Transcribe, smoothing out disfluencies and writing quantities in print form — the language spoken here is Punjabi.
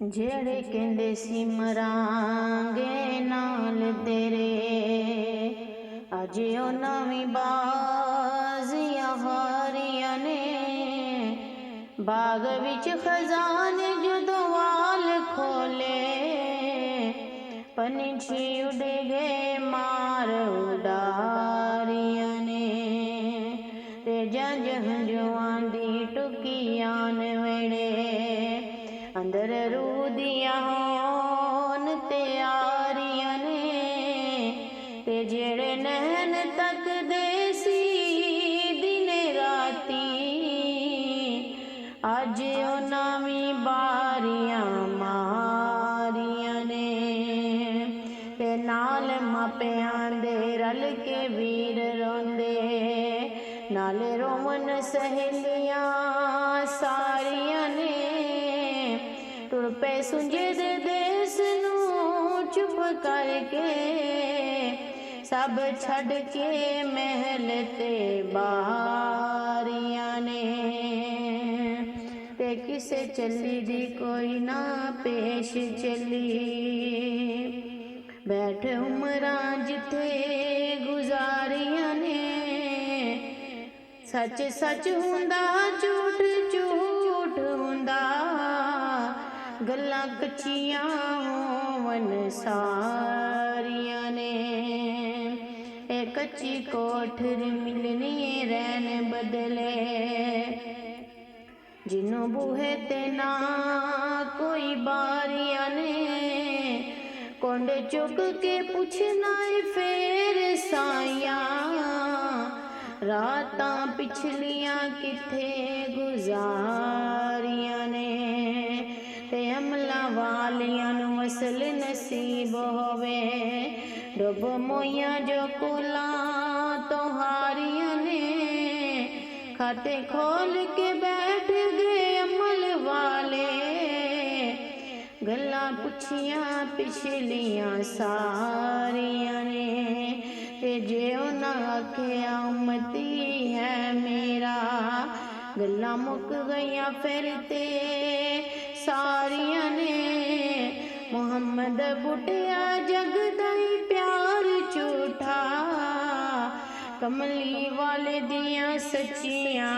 ਜਿਹੜੇ ਕਹਿੰਦੇ ਸੀ ਮਰਾਂਗੇ ਨਾਲ ਤੇਰੇ, ਅੱਜ ਉਹ ਨਵੀਂ ਬਾਜ਼ੀਆਂ ਹਾਰੀਆਂ ਨੇ। ਬਾਗ ਵਿੱਚ ਖਜ਼ਾਨੇ ਜਦੋਂ ਵਾਲ ਖੋਲੇ, ਪੰਛੀ ਉੱਡ ਗਏ ਮਾਰ ਉਡਾਰੀਆਂ ਨੇ। ਤੇ ਜੰਝ ਹੰਝੂਆਂ ਦੀ ਟੁਕੀਆਂ ਵੇੜੇ, ਅੰਦਰ ਰੂਹ ਦੀਆਂ ਹੋਣ ਤਿਆਰੀਆਂ ਨੇ। ਤੇ ਜਿਹੜੇ ਨੈਣ ਤੱਕਦੇ ਸੀ ਦਿਨੇ ਰਾਤੀ, ਅੱਜ ਉਹਨਾਂ ਵੀ ਬਾਰੀਆਂ ਮਾਰੀਆਂ ਨੇ। ਤੇ ਨਾਲ ਮਾਪਿਆਂ ਦੇ ਰਲ ਕੇ ਵੀਰ ਰੋਂਦੇ, ਨਾਲੇ ਰੋਵਣ ਸਹੇਲੀਆਂ ਸਾਰੀਆਂ ਨੇ। ਤੁਰ ਪਏ ਸੁੰਝੇ ਦੇ ਦੇਸ ਨੂੰ ਚੁੱਪ ਕਰਕੇ, ਸਭ ਛੱਡ ਕੇ ਮਹਿਲ ਤੇ ਬਾਰੀਆਂ ਨੇ। ਤੇ ਕਿਸੇ ਚੱਲੀ ਦੀ ਕੋਈ ਨਾ ਪੇਸ਼ ਚੱਲੀ, ਬੈਠ ਉਮਰਾਂ ਜਿੱਥੇ ਗੁਜ਼ਾਰੀਆਂ ਨੇ। ਸੱਚ ਸੱਚ ਹੁੰਦਾ ਝੂਠ ਝੂਠ ਹੁੰਦਾ, ਗੱਲਾਂ ਕੱਚੀਆਂ ਹੋਵਨ ਸਾਰੀਆਂ ਨੇ। ਇਹ ਕੱਚੀ ਕੋਠੜੀ ਮਿਲਣੀ ਰਹਿਣ ਬਦਲੇ, ਜਿਹਨੂੰ ਬੂਹੇ ਤੇ ਨਾ ਕੋਈ ਬਾਰੀਆਂ ਨੇ। ਕੋਂਡੇ ਚੁੱਕ ਕੇ ਪੁੱਛਣਾ ਏ ਫੇਰ ਸਾਈਆਂ, ਰਾਤਾਂ ਪਿਛਲੀਆਂ ਕਿੱਥੇ ਗੁਜ਼ਾਰੀਆਂ ਨੇ। ਤੇ ਅਮਲਾਂ ਵਾਲਿਆਂ ਨੂੰ ਅਸਲ ਨਸੀਬ ਹੋਵੇ, ਡੁੱਬ ਮੋਈਆਂ ਜੋ ਕੁਲਾਂ ਤੋਂ ਹਾਰੀਆਂ ਨੇ। ਖਾਤੇ ਖੋਲ ਕੇ ਬੈਠ ਗਏ ਅਮਲ ਵਾਲੇ, ਗੱਲਾਂ ਪੁੱਛੀਆਂ ਪਿਛਲੀਆਂ ਸਾਰੀਆਂ ਨੇ। ਤੇ ਜੇ ਉਹਨਾਂ ਆਖਿਆ ਉਮਤੀ ਹੈ ਮੇਰਾ, ਗੱਲਾਂ ਮੁੱਕ ਗਈਆਂ ਫਿਰ ਤੇ ਸਾਰੀਆਂ ਨੇ। ਮੁਹੰਮਦ ਬੁੱਟਿਆ ਜਗ ਦਾ ਹੀ ਪਿਆਰ ਝੂਠਾ, ਕਮਲੀ ਵਾਲੇ ਦੀਆਂ ਸੱਚੀਆਂ